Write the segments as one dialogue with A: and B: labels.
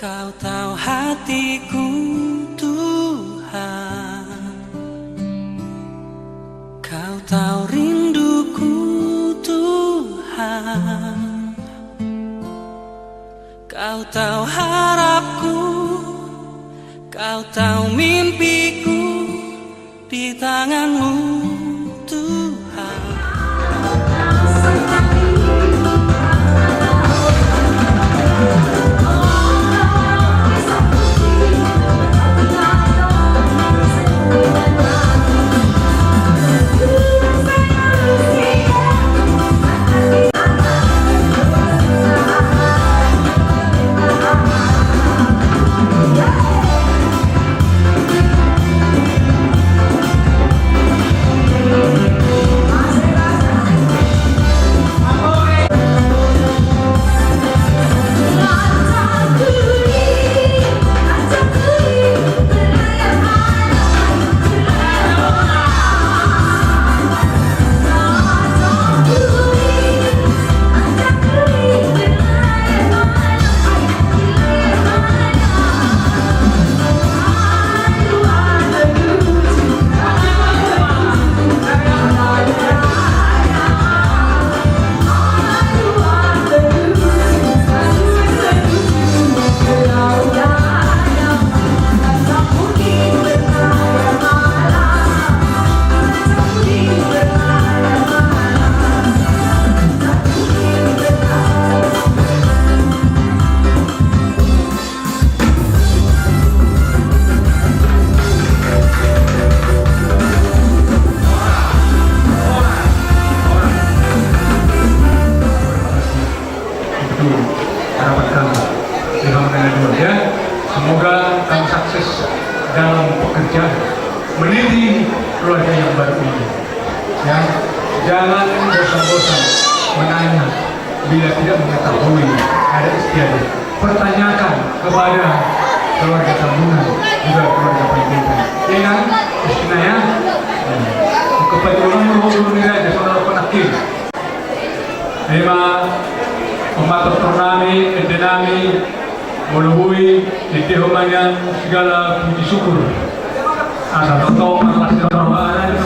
A: Kau tahu hatiku Tuhan, Kau tahu rinduku Tuhan, Kau tahu harapku, Kau tahu mimpiku di tangan-Mu Tuhan.
B: Harapan kami ya, semoga kamu sukses dalam pekerjaan mendidik keluarga yang baru ini ya. Jangan bosan-bosan menanya bila tidak mengetahui ada istiadat. Pertanyakan kepada keluarga tabungan juga keluarga pendidikan ya kan, istilah ya kepada orang menghubungi nilai saudara penakir lima umat nami, nami, meluhui, ditihumannya segala puji syukur. Asal tahu masalah orang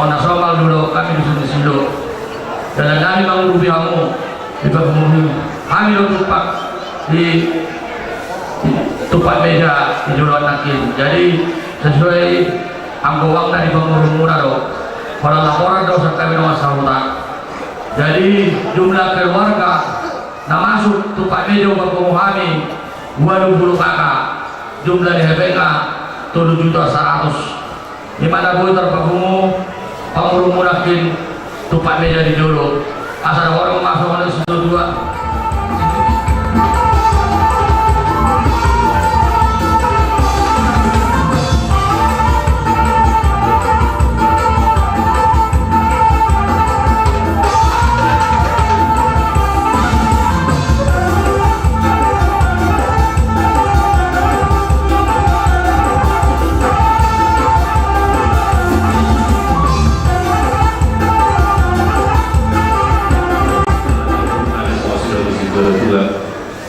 C: Pemana somal dulu kami di sini dan kami mengurupi kamu di pembunuh kami tupak di tupak meja di jualan nakin. Jadi sesuai anggowang dari pembunuh muda pada laporan dosa kami nomor sahuta. Jadi jumlah keluarga yang masuk tupak meja pembunuh kami 20 kakak, jumlah di HPK 7.100.000. Di mana boleh terpembunuh pembunuh mudakin tupak meja di dulu asal orang masuk oleh situ dua.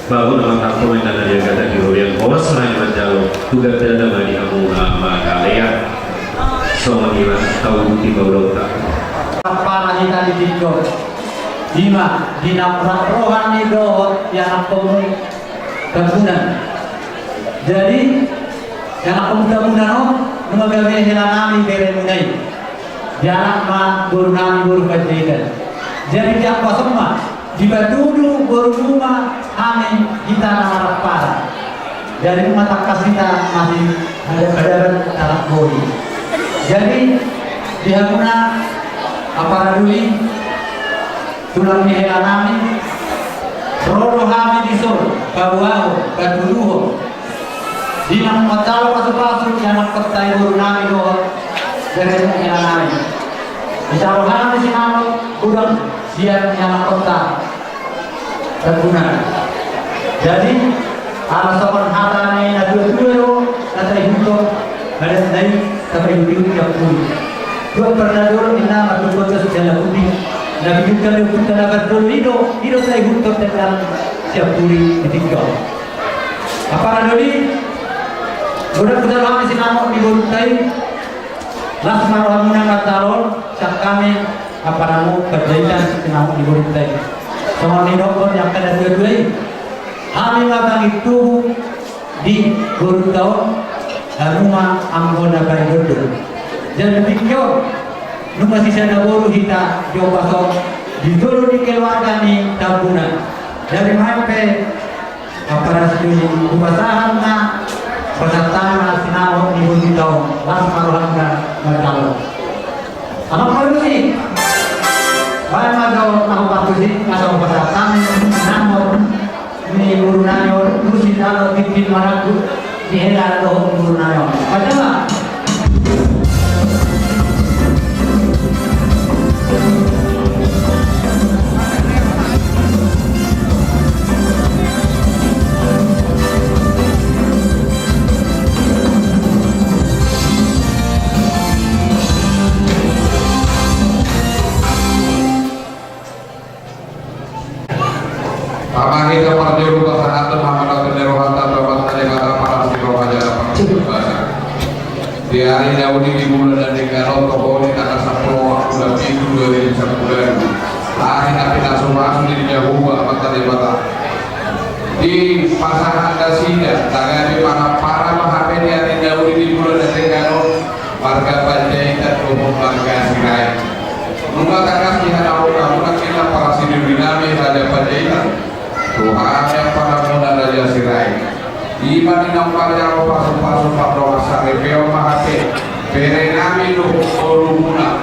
D: Bago naman ako may nanayagatan di Oriang Owas na naman daw tugat na naman ni ako makalaya so mag-iwan kauti maulota
E: para kita ditidur lima dinamrak rohani dohot yang aku kebunan jadi yang aku kebunan mengagai hilanami beremunai jarak ma guru nami guru kajian jadi yang semua jika dulu berumah kami kita nama para dari mata kasita masih ada dalam bodi. Jadi dia guna apa dulu tulang mihela kami, rodo kami disur, bawaho, baduluho. Di nang matalo pasu-pasu yang nak percaya guru kami doh dari mihela kami. Bicara kami si kami udang siap yang kota berguna. Jadi ala sopan hatane na dua kata hidup ada dari sampai hidup yang pulih. Dua pernah dulu ina matu kota sudah pulih. Nabi kita lepas tenaga dulu hidup saya hidup tentang siap pulih ditinggal. Apa dulu? Sudah kita lama si nama di Bortai. Las marohamuna ngatalon sak kami apa namu kerjaan si nama di Bortai. Sama ni dokter yang kena dua-dua kami makan itu di guru tahun rumah anggota bayi dulu dan pikir nu masih sana guru kita coba so di dulu di keluarga ni tabungan dari sampai apa rasanya upasahan na perkataan sinau di guru tahun las marohanga macam apa perlu sih baik macam aku pakai sih macam perkataan namun ini guru nayo mesti dalam bikin maraku dihela doh guru nayo padahal
F: Pamahita parjuru pasahatan mahamata nerohata babat kata para siro aja di hari Daudi di bulan dan di Garot Toboni kata 10 waktu lebih 2010 hari nabi nasumasu di Jahuba mata debata di pasangan dasida tagadi para mahape di hari Daudi di bulan dan di Garot warga Panjaitan umum warga Sirai nunggak kakak kita tahu kamu kita para sidurwinami Raja Panjaitan Tuhan yang pada muda Raja Sirai iman inang parjaro pasu-pasu padro asare peo mahate bere nami luhuk olu muna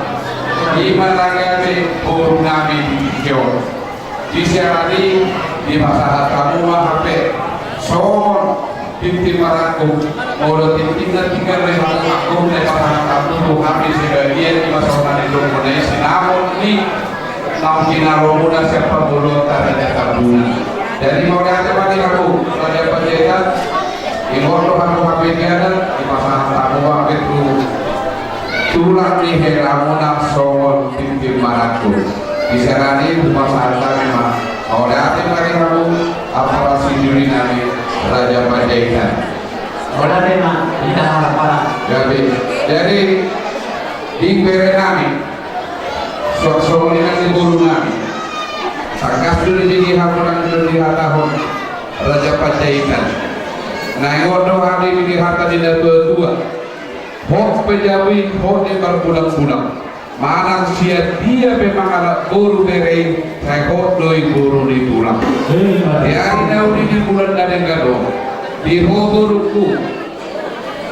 F: iman lagade olu nami kyo disiarani di masalah kamu mahate son tim maraku olo tinggal rehat aku lepas kamu tuh kami sebagian di masalah itu mengenai sinamon ni namkina romuna siapa bulu taranya kabuna jadi mau lihat apa nih aku ada penjahitan imoto aku kapikiran di pasangan tamu waktu itu tulang nih heramuna sowon tim maraku diserani di pasangan tamu mau lihat apa nih aku apa si juri nami Raja Panjaitan
E: oleh tema kita para
F: jadi bere nami suara di bulu nami sakas dulu di hamuran dulu di hatahon Raja Panjaitan nah ngono hari di hata di tua hok pejawi hok di berbulan-bulan mana sia dia memang alat guru bere saya hok doi guru di tulang ya ini di bulan dan gado di guruku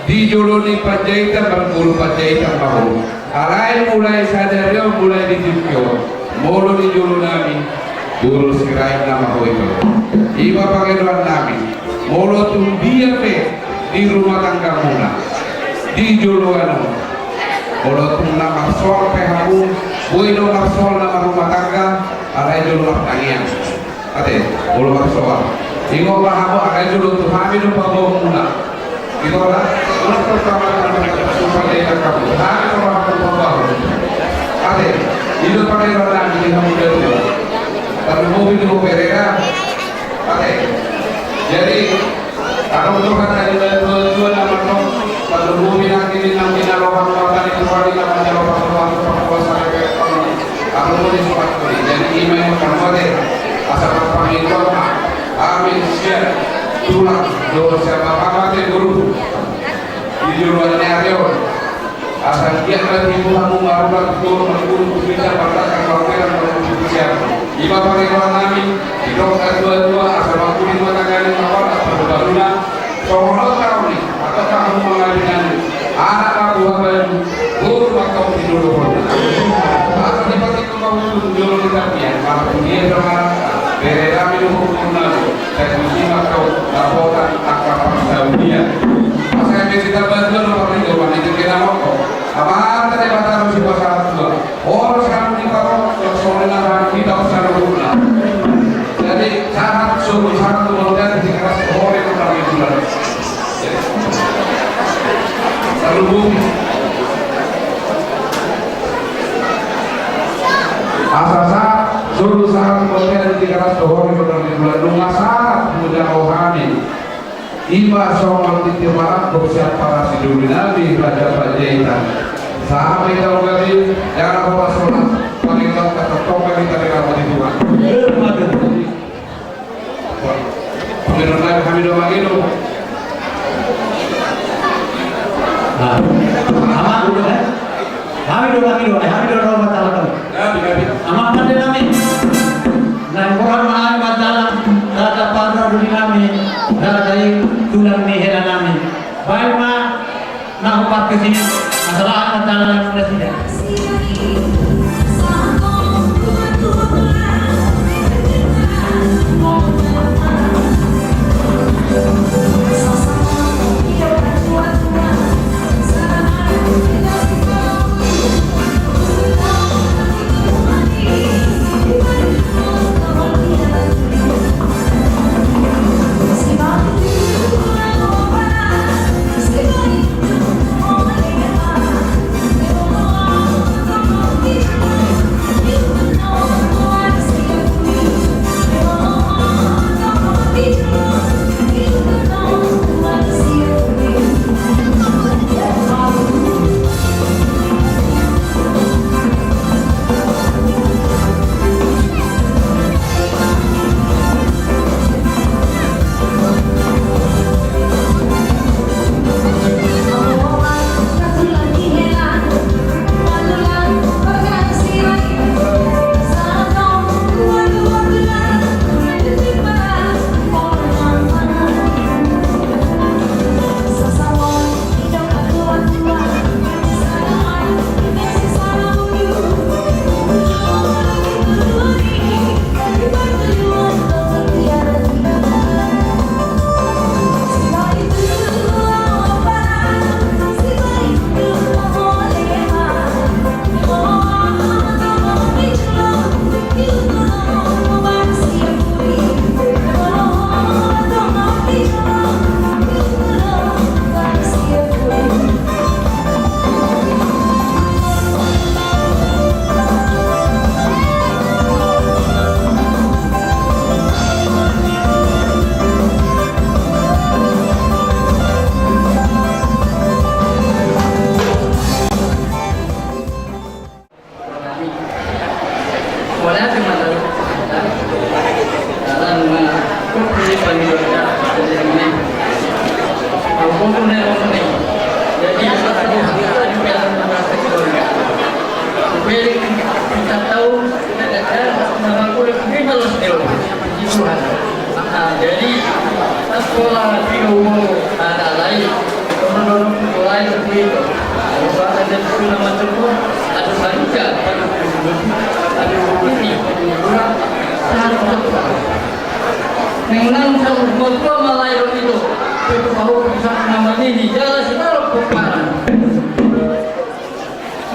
F: di joloni Panjaitan berguru Panjaitan baru alai mulai sadar mulai ditipio mulu di jolo nami guru sirai nama itu iba pakai doan nami mulu tuh dia di rumah tangga muna di jolo anu mulu tuh nama sol pehabu buino marsol nama rumah tangga alai jolo tangian ate mulu marsol ingo pahabu alai jolo tuh kami lupa bawa muna gitu lah terus pertama supaya kamu hari orang berubah ada hidup pakai orang di kamu dulu tapi mobil itu berera ada jadi kalau untuk kata tujuan nama nom kalau mobil nanti di nanti nalokan orang itu hari nama nalokan orang kuasa kalau mau disebut jadi email kamu ada asal apa itu amin siap tulang dosa bapak guru di luar area asal dia lagi kamu baru guru bisa pada kalau siap iba pakai orang kami di dokter dua asal aku di mata kalian apa barunya soalnya tahu nih atau kamu mengajarkan anak aku apa guru atau di dulu asal di pagi kamu dulu ya kalau dia dengan berera minum hukuman dan musibah kau laporan akan Saudia masa yang kita bantu nomor itu mana itu kena moko apa tadi batal musibah saat dua orang sekarang di kau soalnya kita usah dulu jadi sangat suruh sangat kemudian dikeras orang orang itu lalu bumi asal suruh sangat kemudian dikeras orang orang itu lalu sangat mudah rohani Ima soal titimaran bersiap para siduri Nabi Raja Panjaitan sampai tahu kali jangan bawa sholat panggilkan kata tongkat kita dengan mati Tuhan Amin Nabi Hamidu Magidu
E: Aman dulu kan? Hamidu Magidu Hamidu Rahmat Allah Aman pada nami nah Quran ma'al matalam rata pada dulu nami rata tulang ni hela nami baik ma nak upat ke sini masalah matalam presiden
G: nama tersebut ada saja ada ini kurang mengenang semua malai itu itu bahu bisa nama ini jelas kalau bukan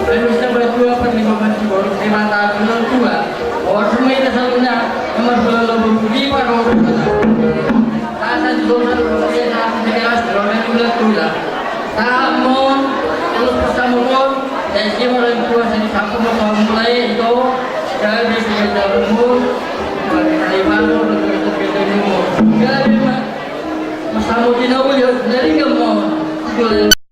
G: dan bisa berdua perlindungan baru semata bulan dua orang semua itu selalunya nomor belum lima orang asal juga saya sangat jelas bulan dua namun terus bersama dan si orang tua sini satu mau mulai itu dari sekitar umur dari baru dari sekitar umur jadi bersama di nawal dari kamu